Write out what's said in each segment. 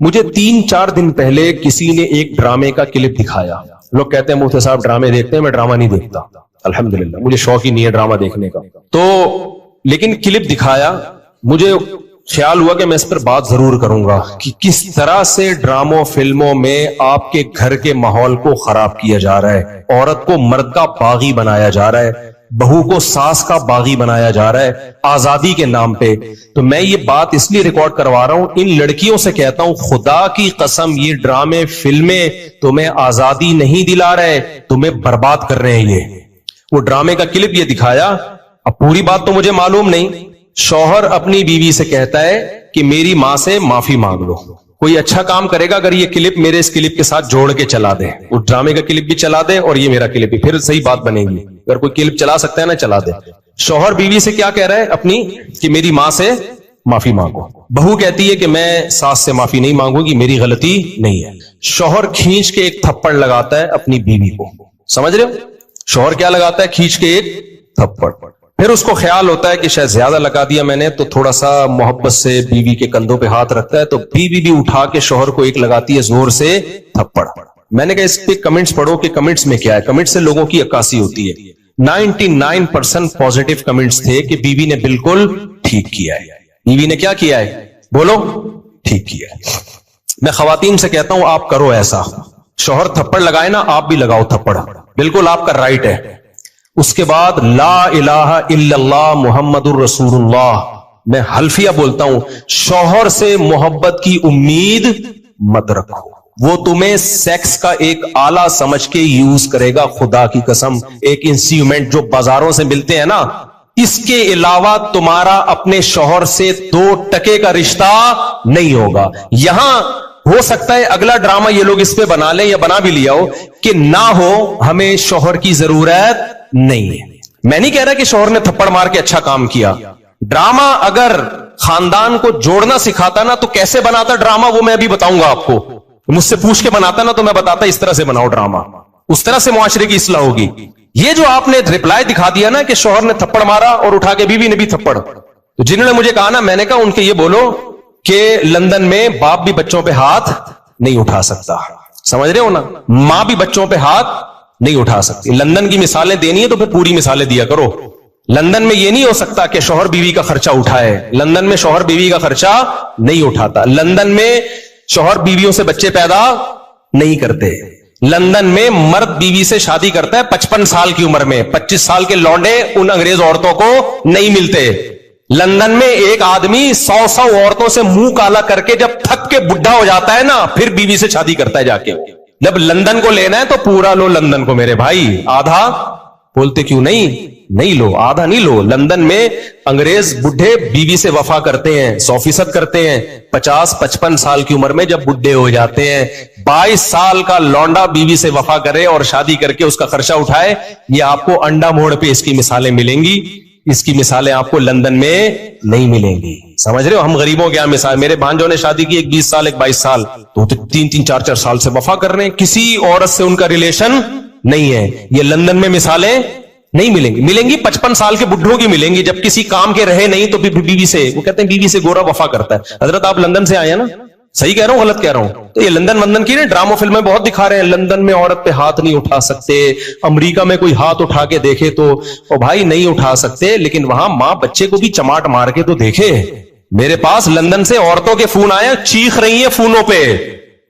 مجھے 3-4 دن پہلے کسی نے ایک ڈرامے کا کلپ دکھایا. لوگ کہتے ہیں مفتی صاحب ڈرامے دیکھتے ہیں, میں ڈرامہ نہیں دیکھتا الحمدللہ, مجھے شوق ہی نہیں ہے ڈرامہ دیکھنے کا. تو لیکن کلپ دکھایا, مجھے خیال ہوا کہ میں اس پر بات ضرور کروں گا کہ کس طرح سے ڈراموں فلموں میں آپ کے گھر کے ماحول کو خراب کیا جا رہا ہے, عورت کو مرد کا باغی بنایا جا رہا ہے, بہو کو ساس کا باغی بنایا جا رہا ہے آزادی کے نام پہ. تو میں یہ بات اس لیے ریکارڈ کروا رہا ہوں, ان لڑکیوں سے کہتا ہوں خدا کی قسم یہ ڈرامے فلمیں تمہیں آزادی نہیں دلا رہے, تمہیں برباد کر رہے ہیں. وہ ڈرامے کا کلپ یہ دکھایا, اب پوری بات تو مجھے معلوم نہیں. شوہر اپنی بیوی سے کہتا ہے کہ میری ماں سے معافی مانگ لو. کوئی اچھا کام کرے گا اگر یہ کلپ میرے اس کلپ کے ساتھ جوڑ کے چلا دے, اس ڈرامے کا کلپ بھی چلا دے اور یہ میرا کلپ بھی, پھر صحیح بات بنے گی. اگر کوئی کلپ چلا سکتا ہے نا چلا دے. شوہر بیوی سے کیا کہہ رہا ہے اپنی, کہ میری ماں سے معافی مانگو. بہو کہتی ہے کہ میں ساس سے معافی نہیں مانگوں گی, میری غلطی نہیں ہے. شوہر کھینچ کے ایک تھپڑ لگاتا ہے اپنی بیوی کو. سمجھ رہے ہو, شوہر کیا لگاتا ہے, کھینچ کے ایک تھپڑ. پھر اس کو خیال ہوتا ہے کہ شاید زیادہ لگا دیا میں نے, تو تھوڑا سا محبت سے بیوی کے کندھوں پہ ہاتھ رکھتا ہے, تو بیوی بھی اٹھا کے شوہر کو ایک لگاتی ہے زور سے تھپڑ. میں نے کہا اس پہ کمنٹس پڑھو کہ کمنٹس میں کیا ہے. کمنٹس سے لوگوں کی عکاسی ہوتی ہے. 99% پازیٹیو کمنٹس تھے کہ بیوی نے بالکل ٹھیک کیا ہے. بیوی نے کیا کیا ہے, بولو, ٹھیک کیا ہے. میں خواتین سے کہتا ہوں آپ کرو ایسا, شوہر تھپڑ لگائے نا آپ بھی لگاؤ تھپڑ, بالکل آپ کا رائٹ ہے. اس کے بعد لا الہ الا اللہ محمد الرسول اللہ, میں حلفیہ بولتا ہوں, شوہر سے محبت کی امید مت رکھو, وہ تمہیں سیکس کا ایک آلہ سمجھ کے یوز کرے گا. خدا کی قسم, ایک انسٹرومنٹ جو بازاروں سے ملتے ہیں نا, اس کے علاوہ تمہارا اپنے شوہر سے 2% کا رشتہ نہیں ہوگا. یہاں ہو سکتا ہے اگلا ڈرامہ یہ لوگ اس پہ بنا لیں یا بنا بھی لیا ہو کہ نہ ہو ہمیں شوہر کی ضرورت نہیں ہے. میں نہیں کہہ رہا کہ شوہر نے تھپڑ مار کے اچھا کام کیا. ڈرامہ اگر خاندان کو جوڑنا سکھاتا نا تو کیسے بناتا ڈرامہ, وہ میں ابھی بتاؤں گا آپ کو. مجھ سے پوچھ کے بناتا نا تو میں بتاتا اس طرح سے بناؤ ڈرامہ, اس طرح سے معاشرے کی اصلاح ہوگی. یہ جو آپ نے ریپلائی دکھا دیا نا کہ شوہر نے تھپڑ مارا اور اٹھا کے بیوی نے بھی تھپڑ, تو جنہوں نے مجھے کہا نا, میں نے کہا ان کے یہ بولو کہ لندن میں باپ بھی بچوں پہ ہاتھ نہیں اٹھا سکتا. سمجھ رہے ہو نا, ماں بھی بچوں پہ ہاتھ نہیں اٹھا سکتی. لندن کی مثالیں دینی ہے تو پھر پوری مثالیں دیا کرو. لندن میں یہ نہیں ہو سکتا کہ شوہر بیوی کا خرچہ اٹھائے. لندن میں شوہر بیوی کا خرچہ نہیں اٹھاتا. لندن میں شوہر بیویوں سے بچے پیدا نہیں کرتے. لندن میں مرد بیوی سے شادی کرتا ہے 55 سال کی عمر میں. 25 سال کے لونڈے ان انگریز عورتوں کو نہیں ملتے. لندن میں ایک آدمی 100 عورتوں سے منہ کالا کر کے جب تھک کے بڈھا ہو جاتا ہے نا, پھر بیوی سے شادی کرتا ہے جا کے. جب لندن کو لینا ہے تو پورا لو لندن کو میرے بھائی, آدھا بولتے کیوں نہیں لو, آدھا نہیں لو. لندن میں انگریز بڈھے بیوی سے وفا کرتے ہیں, 100% کرتے ہیں. 50-55 سال کی عمر میں جب بڈھے ہو جاتے ہیں, 22 سال کا لونڈا بیوی سے وفا کرے اور شادی کر کے اس کا خرچہ اٹھائے. یہ آپ کو انڈا موڑ پہ اس کی مثالیں ملیں گی. اس کی مثالیں آپ کو لندن میں نہیں ملیں گی. سمجھ رہے ہو, ہم غریبوں کے یہاں مثال, میرے بھانجوں نے شادی کی, ایک 20 سال ایک 22 سال, تو 3-4 سال سے وفا کر رہے ہیں, کسی عورت سے ان کا ریلیشن نہیں ہے. یہ لندن میں مثالیں نہیں ملیں گی. ملیں گی 55 سال کے بڈھوں کی ملیں گی, جب کسی کام کے رہے نہیں تو بیوی سے, وہ کہتے ہیں بیوی سے گورا وفا کرتا ہے. حضرت آپ لندن سے آئے ہیں نا, صحیح کہہ رہا ہوں غلط کہہ رہا ہوں؟ تو یہ لندن کی نا ڈراموں فلمیں بہت دکھا رہے ہیں, لندن میں عورت پہ ہاتھ نہیں اٹھا سکتے. امریکہ میں کوئی ہاتھ اٹھا کے دیکھے تو او بھائی نہیں اٹھا سکتے, لیکن وہاں ماں بچے کو بھی چماٹ مار کے تو دیکھے. میرے پاس لندن سے عورتوں کے فون آئے, چیخ رہی ہیں فونوں پہ,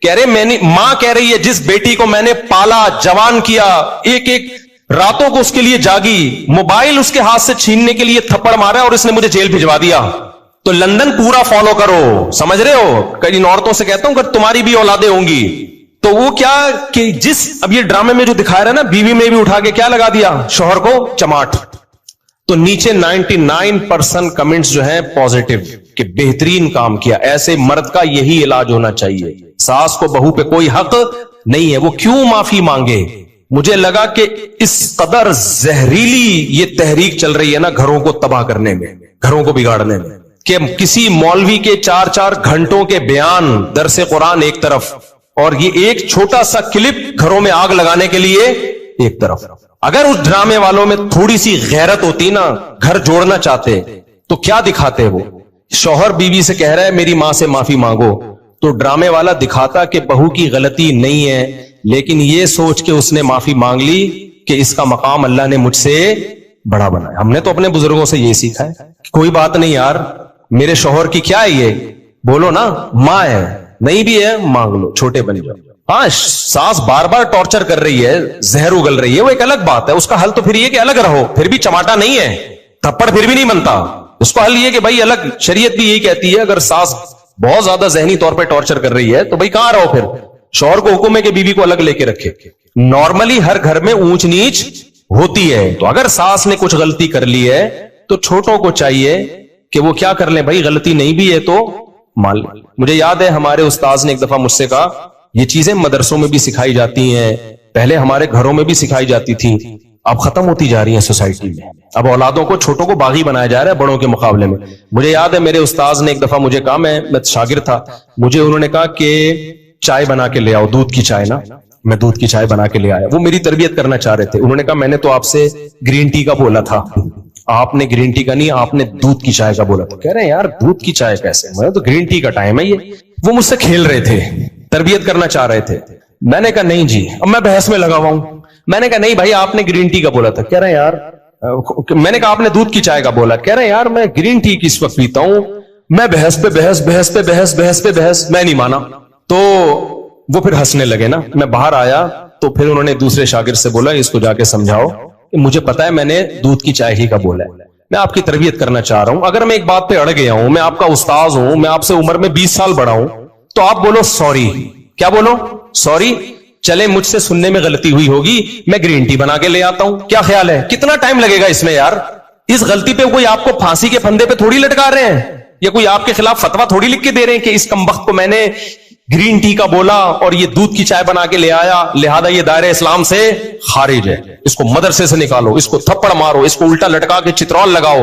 کہہ رہے ماں کہہ رہی ہے جس بیٹی کو میں نے پالا جوان کیا, ایک راتوں کو اس کے لیے جاگی, موبائل اس کے ہاتھ سے چھیننے کے لیے تھپڑ مارا اور اس نے مجھے جیل بھجوا دیا. تو لندن پورا فالو کرو. سمجھ رہے ہو, کئی عورتوں سے کہتا ہوں کہ تمہاری بھی اولادیں ہوں گی تو وہ کیا کہ جس اب یہ ڈرامے میں جو دکھا رہا ہے نا, بیوی میں بھی اٹھا کے کیا لگا دیا, شوہر کو چماٹ. تو نیچے 99% کمنٹس جو ہیں پازیٹیو کہ بہترین کام کیا. ایسے مرد کا یہی علاج ہونا چاہیے. ساس کو بہو پہ کوئی حق نہیں ہے, وہ کیوں معافی مانگے. مجھے لگا کہ اس قدر زہریلی یہ تحریک چل رہی ہے نا گھروں کو تباہ کرنے میں, گھروں کو بگاڑنے میں, کہ کسی مولوی کے 4 گھنٹوں کے بیان, درس قرآن ایک طرف, اور یہ ایک چھوٹا سا کلپ گھروں میں آگ لگانے کے لیے ایک طرف. اگر اس ڈرامے والوں میں تھوڑی سی غیرت ہوتی نا, گھر جوڑنا چاہتے, تو کیا دکھاتے وہ. شوہر بیوی سے کہہ رہا ہے میری ماں سے معافی مانگو, تو ڈرامے والا دکھاتا کہ بہو کی غلطی نہیں ہے، لیکن یہ سوچ کے اس نے معافی مانگ لی کہ اس کا مقام اللہ نے مجھ سے بڑا بنایا۔ ہم نے تو اپنے بزرگوں سے یہ سیکھا ہے، کوئی بات نہیں یار، میرے شوہر کی کیا ہے، یہ بولو نا، ماں ہے، نہیں بھی ہے مانگ لو، چھوٹے بن جاؤ۔ ہاں ساس بار بار ٹارچر کر رہی ہے، زہر اگل رہی ہے، وہ ایک الگ بات ہے، اس کا حل تو پھر یہ کہ الگ رہو، پھر بھی چماٹا نہیں ہے، تھپڑ پھر بھی نہیں بنتا، اس کا حل یہ کہ بھائی الگ، شریعت بھی یہی کہتی ہے اگر ساس بہت زیادہ ذہنی طور پہ ٹارچر کر رہی ہے تو بھائی کہاں رہو، پھر شوہر کو حکم ہے کہ بیوی کو الگ لے کے رکھے۔ نارملی ہر گھر میں اونچ نیچ ہوتی ہے، تو اگر ساس نے کچھ غلطی کر لی ہے تو چھوٹوں کو چاہیے کہ وہ کیا کر لیں، بھائی غلطی نہیں بھی ہے تو مان لیں۔ مجھے یاد ہے ہمارے استاذ نے ایک دفعہ مجھ سے کہا، یہ چیزیں مدرسوں میں بھی سکھائی جاتی ہیں، پہلے ہمارے گھروں میں بھی سکھائی جاتی تھی، اب ختم ہوتی جا رہی ہیں سوسائٹی میں، اب اولادوں کو، چھوٹوں کو باغی بنایا جا رہا ہے بڑوں کے مقابلے میں۔ مجھے یاد ہے میرے استاذ نے ایک دفعہ مجھے کہا، میں شاگرد تھا، مجھے انہوں نے کہا کہ چائے بنا کے لے آؤ، دودھ کی چائے نا، میں دودھ کی چائے بنا کے لے آیا، وہ میری تربیت کرنا چاہ رہے تھے۔ انہوں نے کہا میں نے تو آپ سے گرین ٹی کا بولا تھا، آپ نے گرین ٹی کا نہیں، آپ نے دودھ کی چائے کا بولا تھا۔ کہہ رہے ہیں یار دودھ کی چائے کیسے، میں تو گرین ٹی کا ٹائم ہے یہ۔ وہ مجھ سے کھیل رہے تھے، تربیت کرنا چاہ رہے تھے۔ میں نے کہا نہیں جی، اب میں بحث میں لگا ہوا ہوں، میں نے کہا نہیں بھائی آپ نے گرین ٹی کا بولا تھا۔ کہہ رہے ہیں یار، میں نے کہا آپ نے دودھ کی چائے کا بولا۔ کہہ رہے ہیں یار میں گرین ٹی کی اس وقت پیتا ہوں، میں بحث پہ بحث، بحث پہ بحث، بحث پہ بحث، میں نہیں مانا۔ تو وہ پھر ہنسنے لگے نا، میں باہر آیا تو پھر انہوں نے دوسرے شاگرد سے بولا اس کو جا کے سمجھاؤ کہ مجھے پتا ہے میں نے دودھ کی چائے ہی کا بولا ہے، میں آپ کی تربیت کرنا چاہ رہا ہوں، اگر میں ایک بات پہ اڑ گیا ہوں، میں آپ کا استاذ ہوں، میں آپ سے عمر میں 20 سال بڑا ہوں، تو آپ بولو سوری۔ کیا بولو؟ سوری۔ چلے مجھ سے سننے میں غلطی ہوئی ہوگی، میں گرین ٹی بنا کے لے آتا ہوں، کیا خیال ہے؟ کتنا ٹائم لگے گا اس میں یار؟ اس غلطی پہ کوئی آپ کو پھانسی کے پھندے پہ تھوڑی لٹکا رہے ہیں، یا کوئی آپ کے خلاف فتویٰ تھوڑی لکھ کے دے رہے ہیں کہ اس کمبخت کو میں نے گرین ٹی کا بولا اور یہ دودھ کی چائے بنا کے لے آیا، لہذا یہ دائرہ اسلام سے خارج ہے، اس کو مدرسے سے نکالو، اس کو تھپڑ مارو، اس کو الٹا لٹکا کے چترول لگاؤ،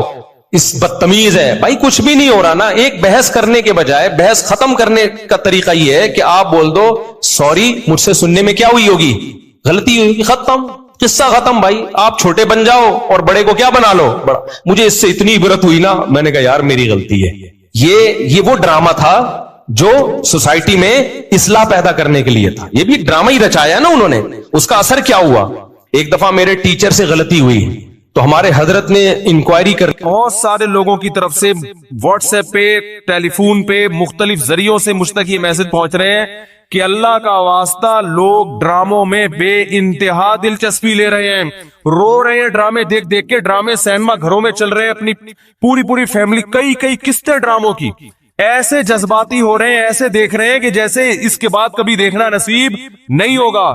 اس بدتمیز ہے۔ بھائی کچھ بھی نہیں ہو رہا نا، ایک بحث کرنے کے بجائے بحث ختم کرنے کا طریقہ یہ ہے کہ آپ بول دو سوری، مجھ سے سننے میں کیا ہوئی ہوگی، غلطی ہوئی ہوگی، ختم، قصہ ختم۔ بھائی آپ چھوٹے بن جاؤ اور بڑے کو کیا بنا لو، بڑا۔ مجھے اس سے اتنی عبرت ہوئی نا، میں نے کہا یار میری غلطی ہے۔ یہ وہ ڈرامہ تھا جو سوسائٹی میں اصلاح پیدا کرنے کے لیے تھا، یہ بھی ڈرامہ ہی رچایا نا انہوں نے۔ اس کا اثر کیا ہوا؟ ایک دفعہ میرے ٹیچر سے غلطی ہوئی تو ہمارے حضرت نے انکوائری کر، بہت سارے لوگوں کی طرف سے واٹس ایپ پہ، ٹیلی فون پہ، مختلف ذریعوں سے مجھ تک یہ میسج پہنچ رہے ہیں کہ اللہ کا واسطہ لوگ ڈراموں میں بے انتہا دلچسپی لے رہے ہیں، رو رہے ہیں ڈرامے دیکھ دیکھ کے، ڈرامے سینما گھروں میں چل رہے ہیں، اپنی پوری فیملی، کئی قسطیں ڈراموں کی، ایسے جذباتی ہو رہے ہیں، ایسے دیکھ رہے ہیں کہ جیسے اس کے بعد کبھی دیکھنا نصیب نہیں ہوگا،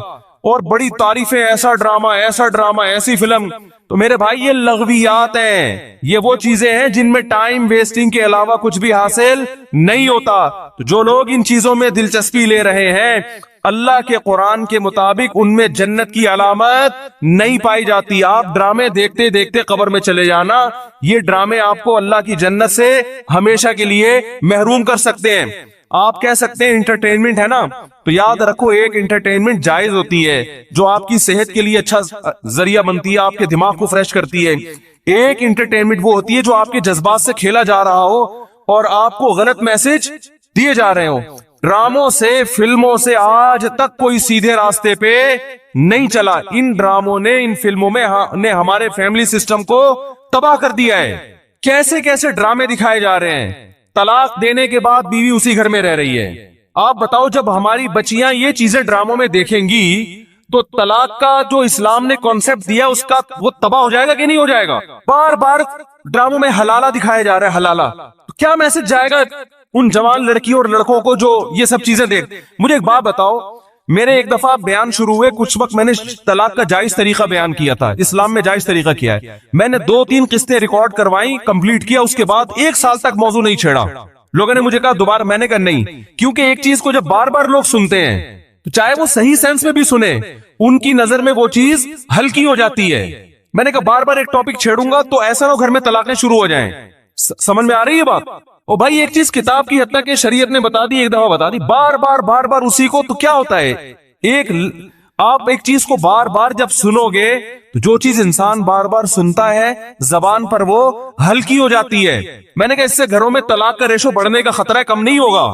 اور بڑی تعریفیں، ایسا ڈرامہ، ایسی فلم۔ تو میرے بھائی یہ لغویات ہیں، یہ وہ چیزیں ہیں جن میں ٹائم ویسٹنگ کے علاوہ کچھ بھی حاصل نہیں ہوتا۔ تو جو لوگ ان چیزوں میں دلچسپی لے رہے ہیں، اللہ کے قرآن کے مطابق ان میں جنت کی علامت نہیں پائی جاتی۔ آپ ڈرامے دیکھتے دیکھتے قبر میں چلے جانا، یہ ڈرامے آپ کو اللہ کی جنت سے ہمیشہ کے لیے محروم کر سکتے ہیں۔ آپ کہہ سکتے ہیں انٹرٹینمنٹ ہے نا، تو یاد رکھو ایک انٹرٹینمنٹ جائز ہوتی ہے جو آپ کی صحت کے لیے اچھا ذریعہ بنتی ہے، آپ کے دماغ کو فریش کرتی ہے۔ ایک انٹرٹینمنٹ وہ ہوتی ہے جو آپ کے جذبات سے کھیلا جا رہا ہو اور آپ کو غلط میسج دیے جا رہے ہو۔ ڈراموں سے، فلموں سے آج تک کوئی سیدھے راستے پہ نہیں چلا۔ ان ڈراموں نے، ان فلموں میں نے ہمارے فیملی سسٹم کو تباہ کر دیا ہے۔ کیسے کیسے ڈرامے دکھائے جا رہے ہیں، طلاق دینے کے بعد بیوی اسی گھر میں رہ رہی ہے۔ آپ بتاؤ جب ہماری بچیاں یہ چیزیں ڈراموں میں دیکھیں گی تو طلاق کا جو اسلام نے کانسیپٹ دیا اس کا وہ تباہ ہو جائے گا کہ نہیں ہو جائے گا؟ بار بار ڈراموں میں حلالہ دکھایا جا رہا ہے، حلالہ، تو کیا میسج جائے گا ان جوان لڑکیوں اور لڑکوں کو جو یہ سب چیزیں دیکھ؟ مجھے ایک بات بتاؤ، میرے ایک دفعہ بیان شروع ہوئے، کچھ وقت میں نے طلاق کا جائز طریقہ بیان کیا تھا، اسلام میں جائز طریقہ کیا ہے، میں نے 2-3 قسطیں ریکارڈ کروائیں، کمپلیٹ کیا، اس کے بعد 1 سال تک موضوع نہیں چھیڑا۔ لوگوں نے مجھے کہا دوبارہ، میں نے کہا نہیں، کیونکہ ایک چیز کو جب بار بار لوگ سنتے ہیں تو چاہے وہ صحیح سینس میں بھی سنے، ان کی نظر میں وہ چیز ہلکی ہو جاتی ہے۔ میں نے کہا بار بار ایک ٹاپک چھیڑوں گا تو ایسا نہ گھر میں طلاقیں شروع ہو جائیں۔ سمجھ میں آ رہی ہے بات؟ او بھائی ایک چیز کتاب کی حتیٰ کہ شریعت نے بتا دی، ایک دفعہ بتا دی، بار بار اسی کو، تو کیا ہوتا ہے؟ آپ ایک چیز کو بار بار جب سنو گے تو جو چیز انسان بار بار سنتا ہے زبان پر وہ ہلکی ہو جاتی ہے۔ میں نے کہا اس سے گھروں میں طلاق کا ریشو بڑھنے کا خطرہ کم نہیں ہوگا۔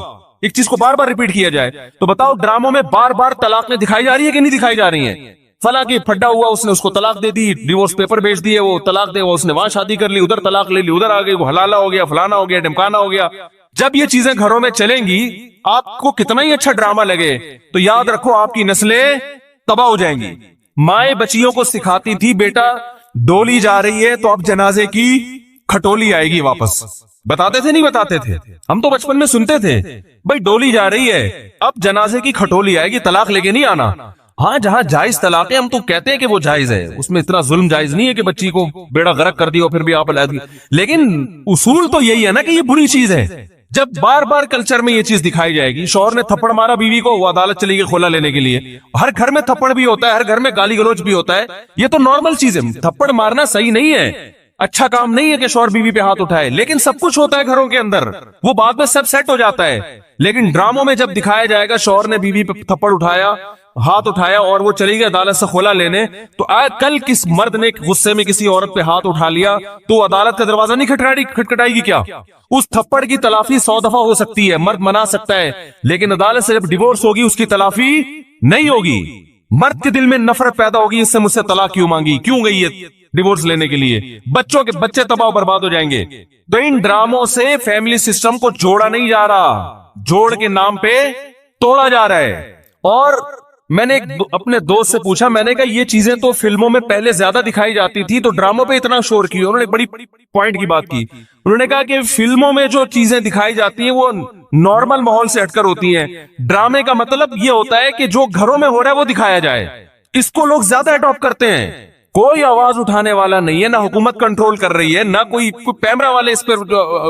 ایک چیز کو بار بار ریپیٹ کیا جائے. تو بتاؤ ڈراموں میں بار بار طلاقیں دکھائی جا رہی ہے کہ نہیں دکھائی جا رہی ہیں؟ فلاں کی پھڈا ہوا اس نے اس کو طلاق دے دی, ڈیورس پیپر بھیج دیے, وہ طلاق دے, وہ اس نے وہاں شادی کر لی, ادھر طلاق لے لی, ادھر آ گئی, وہ حلالہ ہو گیا, فلانا ہو گیا, ڈمکانا ہو گیا. جب یہ چیزیں گھروں میں چلیں گی آپ کو کتنا ہی اچھا ڈرامہ لگے تو یاد رکھو آپ کی نسلیں تباہ ہو جائیں گی. مائیں بچیوں کو سکھاتی تھی بیٹا ڈولی جا رہی ہے تو اب جنازے کی کھٹولی آئے گی واپس. بتاتے تھے نہیں بتاتے تھے؟ ہم تو بچپن میں سنتے تھے بھائی ڈولی جا رہی ہے اب جنازے کی کھٹولی آئے گی, طلاق لے کے نہیں آنا. ہاں جہاں جائز طلاق ہے ہم تو کہتے ہیں کہ وہ جائز ہے, اس میں اتنا ظلم جائز نہیں ہے کہ بچی کو بیڑا غرق کر دی اور پھر بھی آپ علیحدگی. لیکن اصول تو یہی ہے نا کہ یہ بری چیز ہے. جب بار بار کلچر میں یہ چیز دکھائی جائے گی, شوہر نے تھپڑ مارا بیوی کو, وہ عدالت چلی گئی خلا لینے کے لیے. ہر گھر میں تھپڑ بھی ہوتا ہے, ہر گھر میں گالی گلوچ بھی ہوتا ہے, یہ تو نارمل چیز ہے. تھپڑ مارنا صحیح نہیں ہے, اچھا کام نہیں ہے کہ شوہر بیوی پہ ہاتھ اٹھائے, لیکن سب کچھ ہوتا ہے گھروں کے اندر, وہ بعد میں سب سیٹ ہو جاتا ہے. لیکن ڈراموں میں جب دکھایا جائے گا شوہر نے بیوی پہ تھپڑ اٹھایا, ہاتھ اٹھایا اور وہ چلی گئی عدالت سے خلا لینے, تو کل کس مرد نے غصے میں کسی عورت پہ ہاتھ اٹھا لیا تو عدالت کا دروازہ نہیں کھٹکھٹائے گی کیا؟ اس تھپڑ کی تلافی 100 دفعہ ہو سکتی ہے, مرد منا سکتا ہے, لیکن عدالت سے جب ڈیورس ہوگی اس کی تلافی نہیں ہوگی. مرد کے دل میں نفرت پیدا ہوگی, اس سے مجھ سے طلاق کیوں مانگی, کیوں گئی ہے ڈیورس لینے کے لیے. بچے تباہ و برباد ہو جائیں گے. تو ان ڈراموں سے فیملی سسٹم کو جوڑا نہیں جا رہا, جوڑ کے نام پہ توڑا جا رہا ہے. اور میں نے اپنے دوست سے پوچھا, میں نے کہا یہ چیزیں تو فلموں میں پہلے زیادہ دکھائی جاتی تھی تو ڈراموں پہ اتنا شور کیوں؟ انہوں نے بڑی پوائنٹ کی بات کی. انہوں نے کہا کہ فلموں میں جو چیزیں دکھائی جاتی ہیں وہ نارمل ماحول سے ہٹ کر ہوتی ہیں. ڈرامے کا مطلب یہ ہوتا ہے کہ جو گھروں میں ہو رہا ہے وہ دکھایا جائے. اس کو لوگ زیادہ اڈاپٹ کرتے ہیں. کوئی آواز اٹھانے والا نہیں ہے, نہ حکومت کنٹرول کر رہی ہے, نہ کوئی کیمرہ والے اس پر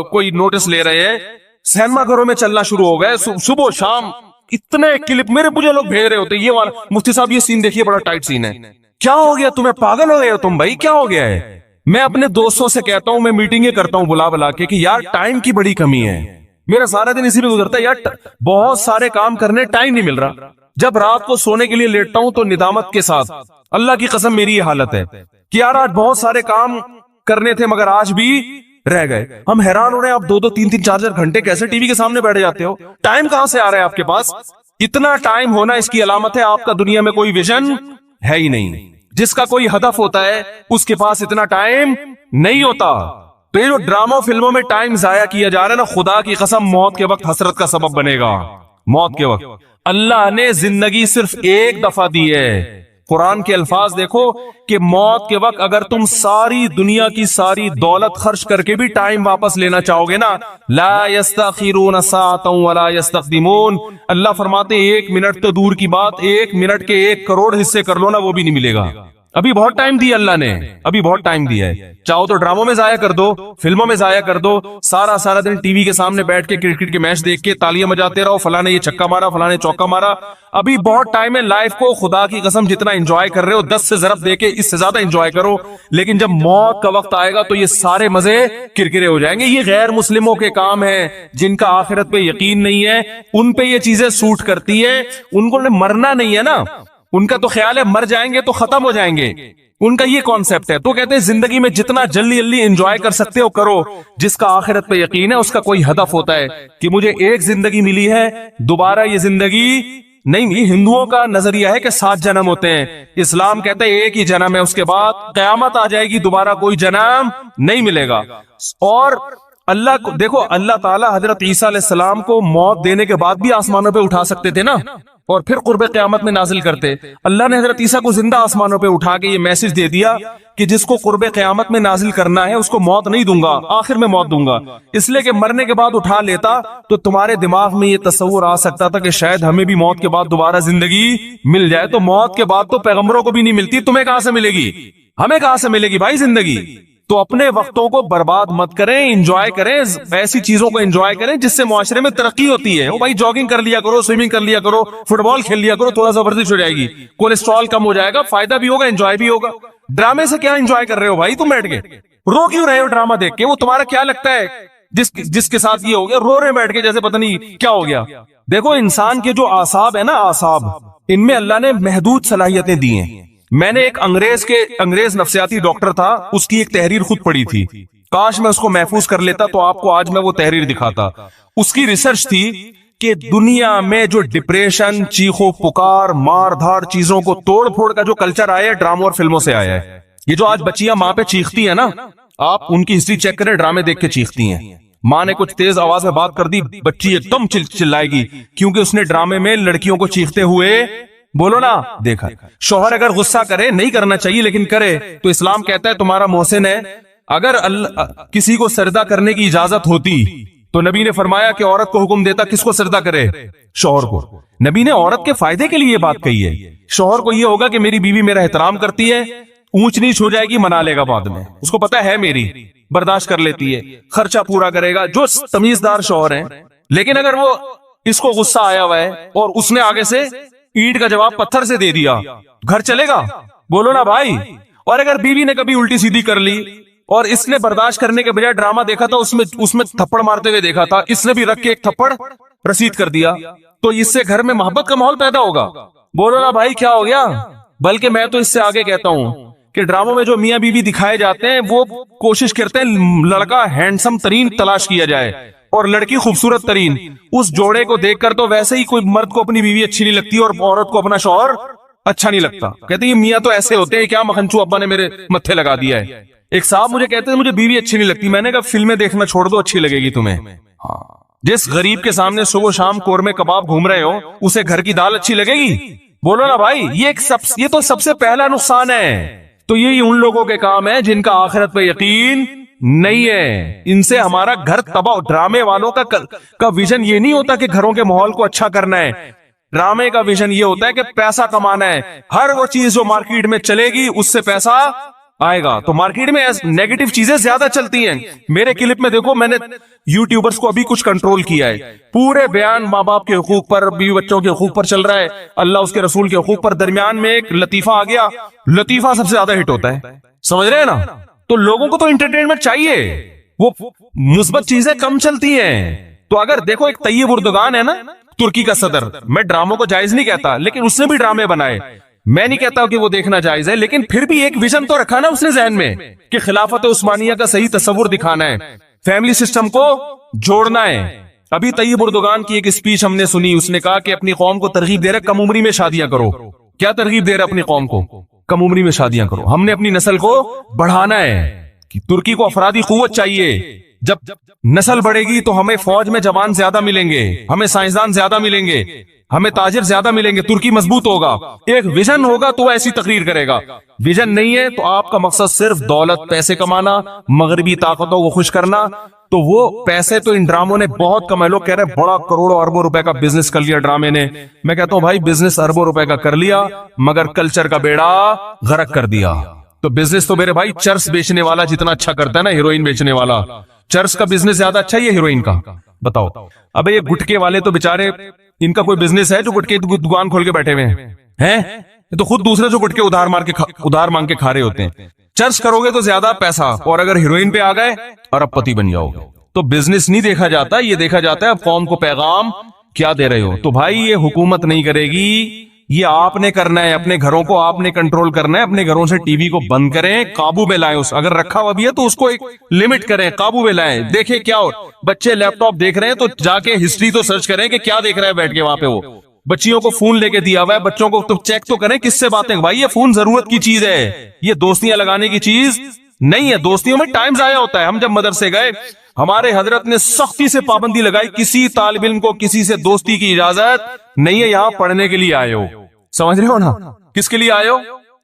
کوئی نوٹس لے رہے ہیں. سینما گھروں میں چلنا شروع ہو گئے, صبح شام اتنے کلپ مجھے لوگ بھیج رہے ہوتے, یہ والا مفتی صاحب یہ سین دیکھیے بڑا ٹائٹ سین ہے. کیا ہو گیا تمہیں, پاگل ہو گئے ہو تم بھائی, کیا ہو گیا ہے؟ میں اپنے دوستوں سے کہتا ہوں, میں میٹنگیں کرتا ہوں بلا کے کہ یار ٹائم کی بڑی کمی ہے, میرا سارا دن اسی میں گزرتا ہے یار, بہت سارے کام کرنے ٹائم نہیں مل رہا. جب رات کو سونے کے لیے لیٹتا ہوں تو ندامت کے ساتھ, اللہ کی قسم میری یہ حالت ہے کہ یار آج بہت سارے کام کرنے تھے مگر آج بھی رہ گئے. ہم حیران ہو رہے ہیں, آپ 2 3 4 گھنٹے کیسے ٹی وی کے سامنے بیٹھ جاتے ہو؟ ٹائم کہاں سے آ رہا ہے آپ کے پاس؟ اتنا ٹائم ہونا اس کی علامت ہے آپ کا دنیا میں کوئی ویژن ہے ہی نہیں. جس کا کوئی ہدف ہوتا ہے اس کے پاس اتنا ٹائم نہیں ہوتا. تو یہ جو ڈراموں فلموں میں ٹائم ضائع کیا جا رہا ہے نا, خدا کی قسم موت کے وقت حسرت کا سبب بنے گا. موت کے وقت اللہ نے زندگی صرف ایک دفعہ دی ہے. قرآن کے الفاظ دیکھو کہ موت کے وقت اگر تم ساری دنیا کی ساری دولت خرچ کر کے بھی ٹائم واپس لینا چاہو گے نا, لا یستاخرون ساعتا ولا یستقدمون, اللہ فرماتے ہیں 1 منٹ تو دور کی بات, 1 منٹ کے 1 کروڑ حصے کر لو نا وہ بھی نہیں ملے گا. ابھی بہت ٹائم دیا اللہ نے, ابھی بہت ٹائم دیا ہے. چاہو تو ڈراموں میں ضائع کر دو, فلموں میں ضائع کر دو, سارا دن ٹی وی کے سامنے بیٹھ کے کرکٹ کے میچ دیکھ کے تالیاں بجاتے رہو, فلاں نے یہ چھکا مارا, فلاں نے چوکا مارا. ابھی بہت ٹائم ہے, لائف کو خدا کی قسم جتنا انجوائے کر رہے ہو 10 سے ضرب دے کے اس سے زیادہ انجوائے کرو. لیکن جب موت کا وقت آئے گا تو یہ سارے مزے کرکرے ہو جائیں گے. یہ غیر مسلموں کے کام ہیں, جن کا آخرت پہ یقین نہیں ہے, ان پہ یہ چیزیں سوٹ کرتی ہے. ان کو مرنا نہیں ہے نا, ان کا تو خیال ہے مر جائیں گے تو ختم ہو جائیں گے, ان کا یہ کانسیپٹ ہے. تو کہتے ہیں زندگی میں جتنا جلدی انجوائے کر سکتے ہو کرو. جس کا آخرت پہ یقین ہے اس کا کوئی ہدف ہوتا ہے کہ مجھے ایک زندگی ملی ہے, دوبارہ یہ زندگی نہیں ملی. ہندوؤں کا نظریہ ہے کہ 7 جنم ہوتے ہیں, اسلام کہتا ہے ایک ہی جنم ہے, اس کے بعد قیامت آ جائے گی, دوبارہ کوئی جنم نہیں ملے گا. اور اللہ کو دیکھو, اللہ تعالیٰ حضرت عیسیٰ علیہ السلام کو موت دینے کے بعد بھی آسمانوں پہ اٹھا سکتے تھے نا, اور پھر قرب قیامت میں نازل کرتے. اللہ نے حضرت عیسیٰ کو زندہ آسمانوں پہ اٹھا کے یہ میسج دے دیا کہ جس کو قرب قیامت میں نازل کرنا ہے اس کو موت نہیں دوں گا, آخر میں موت دوں گا. اس لیے کہ مرنے کے بعد اٹھا لیتا تو تمہارے دماغ میں یہ تصور آ سکتا تھا کہ شاید ہمیں بھی موت کے بعد دوبارہ زندگی مل جائے. تو موت کے بعد تو پیغمبروں کو بھی نہیں ملتی, تمہیں کہاں سے ملے گی, ہمیں کہاں سے ملے گی بھائی زندگی. تو اپنے وقتوں کو برباد مت کریں, انجوائے کریں, ایسی چیزوں کو انجوائے کریں جس سے معاشرے میں ترقی ہوتی ہے. بھائی جاگنگ کر لیا کرو, سوئمنگ کر لیا کرو, فٹ بال کھیل لیا کرو, تھوڑا سا ورزش ہو جائے گی, کولیسٹرول کم ہو جائے گا, فائدہ بھی ہوگا, انجوائے بھی ہوگا. ڈرامے سے کیا انجوائے کر رہے ہو بھائی تم بیٹھ کے, رو کیوں رہے ہو ڈرامہ دیکھ کے؟ وہ تمہارا کیا لگتا ہے جس کے ساتھ یہ ہو گیا, رو رہے بیٹھ کے جیسے پتہ نہیں کیا ہو گیا. دیکھو انسان کے جو اعصاب ہے نا, اعصاب, ان میں اللہ نے محدود صلاحیتیں دی ہیں. میں نے ایک انگریز نفسیاتی ڈاکٹر تھا, اس کی ایک تحریر خود پڑھی تھی. کاش میں اس کو محفوظ کر لیتا تو آپ کو آج میں وہ تحریر دکھاتا. اس کی ریسرچ تھی کہ دنیا میں جو ڈپریشن، چیخو پکار، مار دھاڑ، چیزوں کو توڑ پھوڑ کا جو کلچر آیا ہے ڈراموں اور فلموں سے آیا ہے. یہ جو آج بچیاں ماں پہ چیختی ہیں نا، آپ ان کی ہسٹری چیک کریں، ڈرامے دیکھ کے چیختی ہیں. ماں نے کچھ تیز آواز میں بات کر دی، بچی ایک دم چلائے گی، کیونکہ اس نے ڈرامے میں لڑکیوں کو چیختے ہوئے بولو نا دیکھا. شوہر اگر غصہ کرے، نہیں کرنا چاہیے لیکن کرے، تو اسلام کہتا ہے تمہارا محسن ہے. اگر کسی کو سجدہ کرنے کی اجازت ہوتی تو نبی نے فرمایا کہ عورت کو حکم دیتا کس کو سجدہ کرے؟ شوہر کو. نبی نے عورت کے فائدے کے لیے یہ بات کہی ہے. شوہر کو یہ ہوگا کہ میری بیوی میرا احترام کرتی ہے، اونچ نیچ ہو جائے گی منا لے گا بعد میں، اس کو پتا ہے میری برداشت کر لیتی ہے، خرچہ پورا کرے گا، جو تمیزدار شوہر ہیں. لیکن اگر وہ اس کو غصہ آیا ہوا ہے اور اس نے آگے سے اینٹ کا جواب پتھر سے دے دیا، گھر چلے گا؟ بولو نا بھائی. اور اگر بیوی نے کبھی الٹی سیدھی کر لی اور اس نے برداشت کرنے کے بجائے ڈرامہ دیکھا تھا، اس میں تھپڑ مارتے ہوئے دیکھا تھا، اس نے بھی رکھ کے ایک تھپڑ رسید کر دیا، تو اس سے گھر میں محبت کا ماحول پیدا ہوگا. بولو نا بھائی کیا ہو گیا؟ بلکہ میں تو اس سے آگے کہتا ہوں کہ ڈراموں میں جو میاں بیوی دکھائے جاتے ہیں وہ کوشش کرتے ہیں لڑکا ہینڈسم ترین تلاش کیا جائے اور لڑکی خوبصورت ترین. اس جوڑے کو دیکھ کر تو ویسے ہی کوئی مرد کو اپنی بیوی اچھی نہیں لگتی اور عورت کو اپنا شوہر اچھا نہیں لگتا. کہتے ہیں یہ میاں تو ایسے ہوتے ہیں، کیا مکھنچو ابا نے میرے متھے لگا دیا ہے. ایک صاحب مجھے کہتے ہیں مجھے بیوی اچھی نہیں لگتی. میں نے کہا فلمیں دیکھنا چھوڑ دو، اچھی لگے گی تمہیں. ہاں، جس غریب کے سامنے صبح شام قورمے کباب گھوم رہے ہو اسے گھر کی دال اچھی لگے گی؟ بولو نا بھائی. یہ تو سب سے پہلا نقصان ہے. تو یہی ان لوگوں کے کام ہے جن کا آخرت پہ یقین نہیں ہے، ان سے ہمارا گھر تباہ. ڈرامے والوں کا ویژن یہ نہیں ہوتا کہ گھروں کے ماحول کو اچھا کرنا ہے. ڈرامے کا ویژن یہ ہوتا ہے کہ پیسہ کمانا ہے. ہر وہ چیز جو مارکیٹ میں چلے گی اس سے پیسہ آئے گا. تو مارکیٹ میں نیگیٹو چیزیں زیادہ چلتی ہیں. میرے کلپ میں دیکھو، میں نے یوٹیوبرز کو ابھی کچھ کنٹرول کیا ہے. پورے بیان ماں باپ کے حقوق پر، بیوی بچوں کے حقوق پر چل رہا ہے، اللہ اس کے رسول کے حقوق پر. درمیان میں ایک لطیفہ آ گیا، لطیفہ سب سے زیادہ ہٹ ہوتا ہے. سمجھ رہے ہیں نا؟ تو لوگوں کو تو انٹرٹینمنٹ چاہیے، وہ مثبت چیزیں کم چلتی ہیں. تو اگر دیکھو ایک طیب اردگان ہے نا، ترکی کا صدر، میں ڈراموں کو جائز نہیں کہتا لیکن اس نے بھی ڈرامے بنائے. میں نہیں کہتا کہ وہ دیکھنا جائز ہے، لیکن پھر بھی ایک ویژن تو رکھا نا اس نے ذہن میں کہ خلافت عثمانیہ کا صحیح تصور دکھانا ہے، فیملی سسٹم کو جوڑنا ہے. ابھی طیب اردگان کی ایک اسپیچ ہم نے سنی، اس نے کہا کہ اپنی قوم کو ترغیب دے رہے کم عمری میں شادیاں کرو. کیا ترغیب دے رہے اپنی قوم کو؟ کم عمری میں شادیاں کرو. ہم نے اپنی نسل کو بڑھانا ہے. ترکی کو افرادی قوت چاہیے. جب نسل بڑھے گی تو ہمیں فوج میں جوان زیادہ ملیں گے، ہمیں سائنسدان زیادہ ملیں گے، ہمیں تاجر زیادہ ملیں گے. ترکی مضبوط ہوگا. ایک ویژن ہوگا تو ایسی تقریر کرے گا. ویژن نہیں ہے تو آپ کا مقصد صرف دولت، پیسے کمانا، مغربی طاقتوں کو خوش کرنا، تو وہ پیسے تو ان ڈراموں نے بہت کمائے. لوگ کہہ رہے ہیں بڑا کروڑوں اربوں روپے کا بزنس کر لیا ڈرامے نے. میں کہتا ہوں بھائی بزنس اربوں روپے کا کر لیا مگر کلچر کا بیڑا غرق کر دیا. تو بزنس تو میرے بھائی چرس بیچنے والا جتنا اچھا کرتا ہے نا، ہیروئن بیچنے والا، چرس کا بزنس زیادہ اچھا ہے یہ ہیروئن کا؟ بتاؤ. ابے یہ گٹکے والے تو بےچارے، ان کا کوئی بزنس ہے جو گٹکے دکان کھول کے بیٹھے ہوئے ہیں؟ تو خود دوسرے جو گٹکے ادھار مانگ کے کھا رہے ہوتے ہیں. چرس کرو گے تو زیادہ پیسہ، اور اگر ہیروئن پہ آ گئے ارب پتی بن جاؤ گے. تو بزنس نہیں دیکھا جاتا، یہ دیکھا جاتا ہے اب قوم کو پیغام کیا دے رہے ہو. تو بھائی یہ حکومت نہیں کرے گی، یہ آپ نے کرنا ہے. اپنے گھروں کو آپ نے کنٹرول کرنا ہے. اپنے گھروں سے ٹی وی کو بند کریں، قابو میں لائیں. اگر رکھا ہوا بھی ہے تو اس کو ایک لمٹ کریں، قابو میں لائیں. دیکھیں کیا ہو. بچے لیپ ٹاپ دیکھ رہے ہیں تو جا کے ہسٹری تو سرچ کریں کہ کیا دیکھ رہا ہے بیٹھ کے وہاں پہ. وہ بچیوں کو فون لے کے دیا ہوا ہے، بچوں کو تو چیک تو کریں کس سے باتیں. بھائی یہ فون ضرورت کی چیز ہے، یہ دوستیاں لگانے کی چیز نہیں ہے. دوستیوں میں ٹائم ضائع ہوتا ہے. ہم جب مدرسے گئے ہمارے حضرت نے سختی سے پابندی لگائی، کسی طالب علم کو کسی سے دوستی کی اجازت نہیں ہے. یہاں پڑھنے کے لیے آئے ہو، سمجھ رہے ہو نا؟ کس کے لیے آئے ہو؟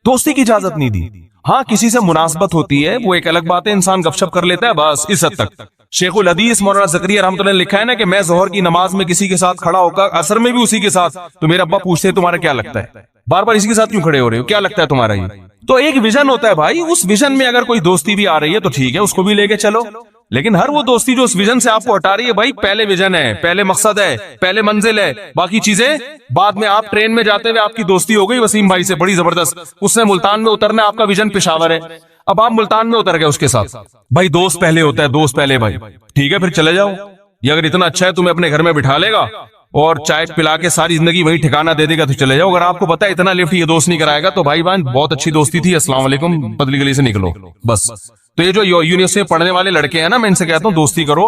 دوستی کی اجازت نہیں دی. ہاں کسی سے مناسبت ہوتی ہے وہ ایک الگ بات ہے، انسان گپ شپ کر لیتا ہے بس اس حد تک. شیخ الحدیث مولانا زکریا رحمۃ اللہ نے لکھا ہے نا کہ میں ظہر کی نماز میں کسی کے ساتھ کھڑا ہو کر، عصر میں بھی اسی کے ساتھ، تو میرے ابا پوچھتے ہیں تمہارا کیا لگتا ہے، بار بار اسی کے ساتھ کیوں کھڑے ہو رہے ہو، کیا لگتا ہے تمہارا یہ. تو ایک ویژن ہوتا ہے بھائی، اس ویژن میں اگر کوئی دوستی بھی آ رہی ہے تو ٹھیک ہے، اس کو بھی لے کے چلو. لیکن ہر وہ دوستی جو اس ویژن سے آپ کو ہٹا رہی ہے، بھائی پہلے ویژن ہے، پہلے مقصد ہے، پہلے منزل ہے، باقی چیزیں بعد میں. آپ ٹرین میں جاتے ہوئے آپ کی دوستی ہو گئی وسیم بھائی سے بڑی زبردست، اس نے ملتان میں اترنا ہے، آپ کا ویژن پشاور ہے، اب آپ ملتان میں اتر گئے اس کے ساتھ. بھائی دوست پہلے ہوتا ہے، دوست پہلے. بھائی ٹھیک ہے پھر چلے جاؤ. یہ اگر اتنا اچھا ہے تمہیں اپنے گھر میں بٹھا لے گا اور چائے پلا کے ساری زندگی وہی ٹھکانہ دے دے گا تو چلے جاؤ. اگر آپ کو پتا ہے اتنا لفٹ یہ دوست نہیں کرائے گا تو بھائی بہن بہت اچھی دوستی تھی، السلام علیکم، پتلی گلی سے نکلو بس. تو یہ جو یونیورسٹی میں پڑھنے والے لڑکے ہیں نا، میں ان سے کہتا ہوں دوستی کرو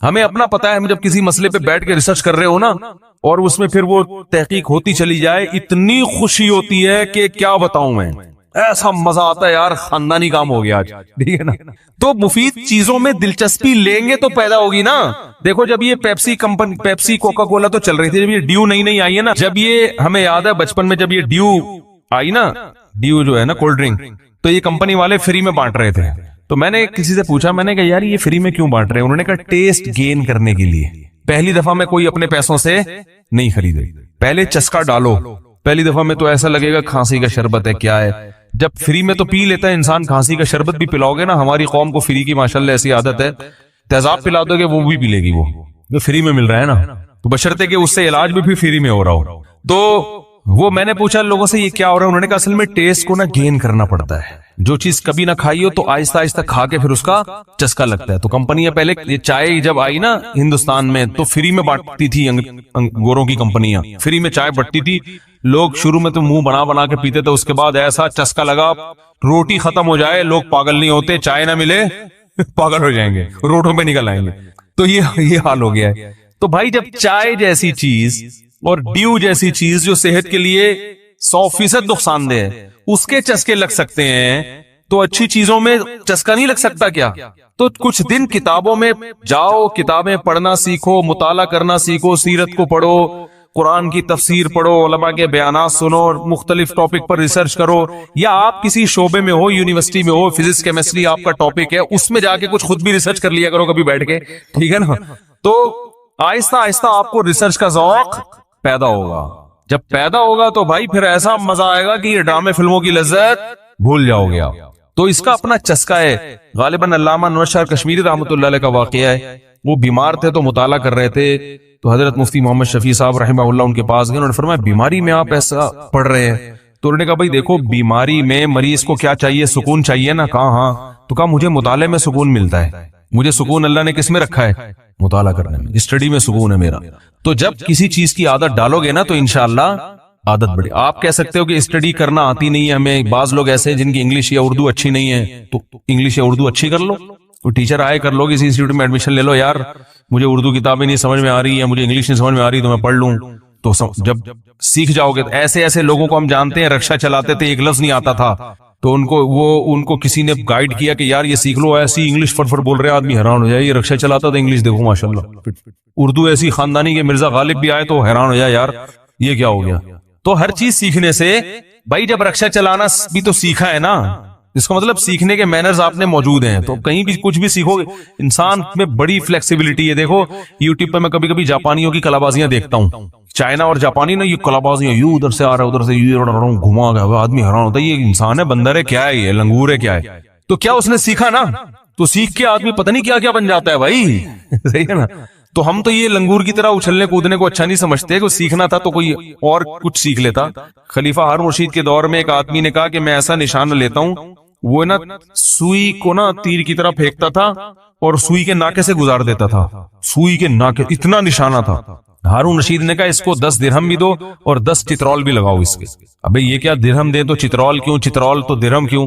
ہمیں اپنا پتا ہے, ہم جب کسی مسئلے پہ بیٹھ کے ریسرچ کر رہے ہو نا, اور اس میں پھر وہ تحقیق ہوتی چلی جائے, اتنی خوشی ہوتی ہے کہ کیا بتاؤں میں, ایسا مزہ آتا ہے یار, خاندانی کام ہو گیا آج, ٹھیک ہے نا. تو مفید چیزوں میں دلچسپی لیں گے تو پیدا ہوگی نا. دیکھو جب یہ Pepsi company, Pepsi Coca Cola تو چل رہی تھی, جب یہ ڈیو نئی نئی آئی ہے نا, جب یہ ہمیں یاد ہے بچپن میں جب یہ ڈیو آئی نا, ڈیو جو ہے نا کولڈ ڈرنک, تو یہ کمپنی والے فری میں بانٹ رہے تھے. تو میں نے کسی سے پوچھا, میں نے کہا یار یہ فری میں کیوں بانٹ رہے ہیں؟ انہوں نے کہا ٹیسٹ گین کرنے کے لیے. پہلی دفعہ میں کوئی اپنے پیسوں سے نہیں خریدے, پہلے چسکا ڈالو. پہلی دفعہ میں تو ایسا لگے گا کھانسی کا شربت ہے, کیا ہے. جب فری میں تو پی لیتا ہے انسان, کھانسی کا شربت بھی پلاؤ گے نا, ہماری قوم کو فری کی ماشاءاللہ ایسی عادت ہے, تیزاب پلا دو گے وہ بھی پی لے گی, وہ جو فری میں مل رہا ہے نا, تو بشرطے کہ اس سے علاج بھی فری میں ہو رہا ہو. تو وہ میں نے پوچھا لوگوں سے یہ کیا ہو رہا ہے, انہوں نے کہا اصل میں ٹیسٹ کو نا گین کرنا پڑتا ہے. جو چیز کبھی نہ کھائی ہو تو آہستہ آہستہ کھا کے پھر اس کا چسکا لگتا ہے. تو کمپنیاں پہلے یہ چائے جب آئی نا ہندوستان میں تو فری میں بانٹتی تھی, گوروں کی کمپنیاں فری میں چائے بٹتی تھی. لوگ شروع میں تو منہ بنا بنا کے پیتے تھے, اس کے بعد ایسا چسکا لگا, روٹی ختم ہو جائے لوگ پاگل نہیں ہوتے, چائے نہ ملے پاگل ہو جائیں گے, روٹوں پہ نکل آئیں گے. تو یہ حال ہو گیا ہے. تو بھائی جب چائے جیسی چیز اور ڈیو جیسی چیز جو صحت کے لیے 100% نقصان دہ ہے, اس کے چسکے لگ سکتے ہیں, تو اچھی چیزوں میں چسکا نہیں لگ سکتا کیا؟ تو کچھ دن کتابوں میں جاؤ, کتابیں پڑھنا سیکھو, مطالعہ کرنا سیکھو, سیرت کو پڑھو, قرآن کی تفسیر پڑھو, علماء کے بیانات سنو, مختلف ٹاپک پر ریسرچ کرو. یا آپ کسی شعبے میں ہو, یونیورسٹی میں ہو, فزکس کیمسٹری آپ کا ٹاپک ہے, اس میں جا کے کچھ خود بھی ریسرچ کر لیا کرو کبھی بیٹھ کے, ٹھیک ہے نا. تو آہستہ آہستہ آپ کو ریسرچ کا ذوق پیدا ہوگا. جب پیدا ہوگا تو بھائی پھر ایسا مزہ آئے گا کہ یہ ڈرامے فلموں کی لذت بھول جاؤ گے آپ. تو اس کا اپنا چسکا ہے. غالباً علامہ انور شاہ کشمیری رحمۃ اللہ علیہ کا واقعہ ہے. وہ بیمار تھے تو مطالعہ کر رہے تھے, تو حضرت مفتی محمد شفیع صاحب رحمہ اللہ ان کے پاس گئے. انہوں نے فرمایا بیماری میں آپ ایسا پڑھ رہے ہیں؟ تو انہوں نے کہا بھائی دیکھو بیماری میں مریض کو کیا چاہیے, سکون چاہیے نا. کہا ہاں. تو کہا مجھے مطالعے میں سکون ملتا ہے, مجھے سکون اللہ نے کس میں رکھا ہے؟ مطالعہ کرنے میں, اسٹڈی میں سکون ہے میرا. تو جب کسی چیز کی عادت ڈالو گے نا تو انشاءاللہ عادت بڑھے. آپ کہہ سکتے ہو کہ اسٹڈی کرنا آتی نہیں ہے ہمیں, بعض لوگ ایسے ہیں جن کی انگلش یا اردو اچھی نہیں ہے, تو انگلش یا اردو اچھی کر لو, تو ٹیچر آئے کر لو, کسی انسٹیٹیوٹ میں ایڈمیشن لے لو. یار مجھے اردو کتابیں نہیں سمجھ میں آ رہی ہے, مجھے انگلش نہیں سمجھ میں آ رہی, تو میں پڑھ لوں. تو جب سیکھ جاؤ گے, ایسے ایسے لوگوں کو ہم جانتے ہیں, رکشا چلاتے تھے, ایک لفظ نہیں آتا تھا, تو ان کو کسی نے گائیڈ کیا کہ یار یہ سیکھ لو, ایسی انگلش فٹ فٹ بول رہے آدمی حیران ہو جائے, یہ رکشا چلاتا تھا انگلش دیکھو ماشاءاللہ. اردو ایسی خاندانی کے مرزا غالب بھی آئے تو حیران ہو جائے, یار یہ کیا ہو گیا. تو ہر چیز سیکھنے سے بھائی, جب رکشا چلانا بھی تو سیکھا ہے نا, اس کا مطلب سیکھنے کے مینرز آپ نے موجود ہیں, تو کہیں بھی کچھ بھی سیکھو گے. انسان میں بڑی فلیکسیبلٹی ہے. دیکھو یوٹیوب پہ میں کبھی کبھی جاپانیوں کی کلابازیاں دیکھتا ہوں, چائنا اور جاپانی نا, یہ کلابازیاں یوں ادھر سے آ رہا ہے ادھر سے گھما گیا, آدمی حیران ہوتا ہے یہ انسان ہے, بندر ہے, کیا ہے یہ, لنگور ہے, کیا ہے. تو کیا اس نے سیکھا نا, تو سیکھ کے آدمی پتہ نہیں کیا کیا بن جاتا ہے بھائی, صحیح ہے نا. تو ہم تو یہ لنگور کی طرح اچھلنے کودنے کو اچھا نہیں سمجھتے, کہ سیکھنا تھا تو کوئی اور کچھ سیکھ لیتا. خلیفہ ہارون رشید کے دور میں ایک آدمی نے کہا کہ میں ایسا نشانہ لیتا ہوں, وہ نا سوئی کو نا تیر کی طرح پھینکتا تھا اور سوئی کے ناکے سے گزار دیتا تھا, سوئی کے ناکے, اتنا نشانہ تھا. ہارون رشید نے کہا اس کو 10 درہم بھی دو اور 10 چترول بھی لگاؤ اس کے. ابے یہ کیا درہم دے تو چترول کیوں, چترول تو درہم کیوں؟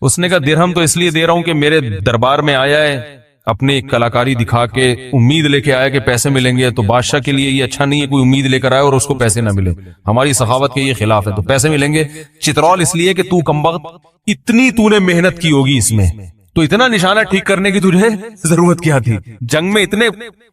اس نے کہا درہم تو اس لیے دے رہا ہوں کہ میرے دربار میں آیا ہے, اپنی کلاکاری دکھا کے امید لے کے آیا کہ پیسے ملیں گے, تو بادشاہ کے لیے یہ اچھا نہیں ہے کوئی امید لے کر آئے اور اس کو پیسے نہ ملے, ہماری سخاوت کے یہ خلاف ہے, تو پیسے ملیں گے. چترول اس لیے کہ تو کمبخت اتنی تو نے محنت کی ہوگی اس میں, تو اتنا نشانہ ٹھیک کرنے کی تجھے ضرورت کیا تھی؟ جنگ میں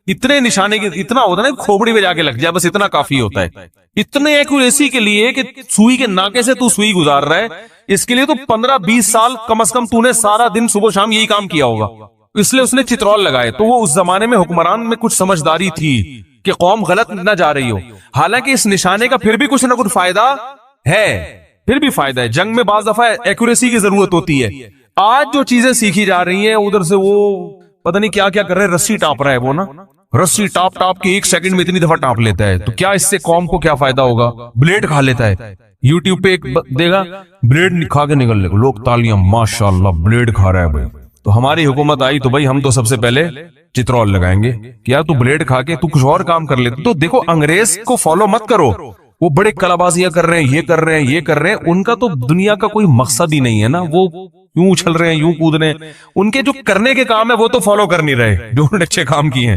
اتنے نشانے کی اتنا ہوتا ہے نا, کھوپڑی پہ جا کے لگ جائے, بس اتنا کافی ہوتا ہے. اتنے ایکوریسی کے لیے کہ سوئی کے ناکے سے تو سوئی گزار رہا ہے, اس کے لیے تو 15-20 سال کم از کم تو نے سارا دن صبح شام یہی کام کیا ہوگا, اس لیے اس نے چترول لگائے. تو وہ اس زمانے میں حکمران میں کچھ سمجھداری تھی کہ قوم غلط نہ جا رہی ہو. حالانکہ اس نشانے کا پھر بھی کچھ نہ کچھ فائدہ ہے, پھر بھی فائدہ ہے. جنگ میں بعض دفعہ ایکوریسی کی ضرورت ہوتی ہے. آج جو چیزیں سیکھی جا رہی ہیں ادھر سے وہ پتہ نہیں کیا کیا کر رہے ہیں, رسی ٹاپ رہا ہے وہ نا, رسی ٹاپ ٹاپ کے 1 سیکنڈ میں اتنی دفعہ ٹاپ لیتا ہے. تو کیا اس سے قوم کو کیا فائدہ ہوگا؟ بلیڈ کھا لیتا ہے. یوٹیوب پہ ایک دے گا بلیڈ کھا کے نکل لے گا, لوگ تالیاں ماشاءاللہ بلیڈ کھا رہا ہے بھائی. تو ہماری حکومت آئی تو بھائی ہم تو سب سے پہلے چترول لگائیں گے. کیا تو بلیڈ کھا کے تو کچھ اور کام کر لیتے. تو دیکھو انگریز کو فالو مت کرو, وہ بڑے کلابازیاں کر رہے ہیں, یہ کر رہے ہیں, یہ کر رہے ہیں, ان کا تو دنیا کا کوئی مقصد ہی نہیں ہے نا. وہ یوں اچھل رہے ہیں, یوں کود رہے ہیں, ان کے جو کرنے کے کام ہے وہ تو فالو کر نہیں رہے جو انہوں نے اچھے کام کیے ہیں.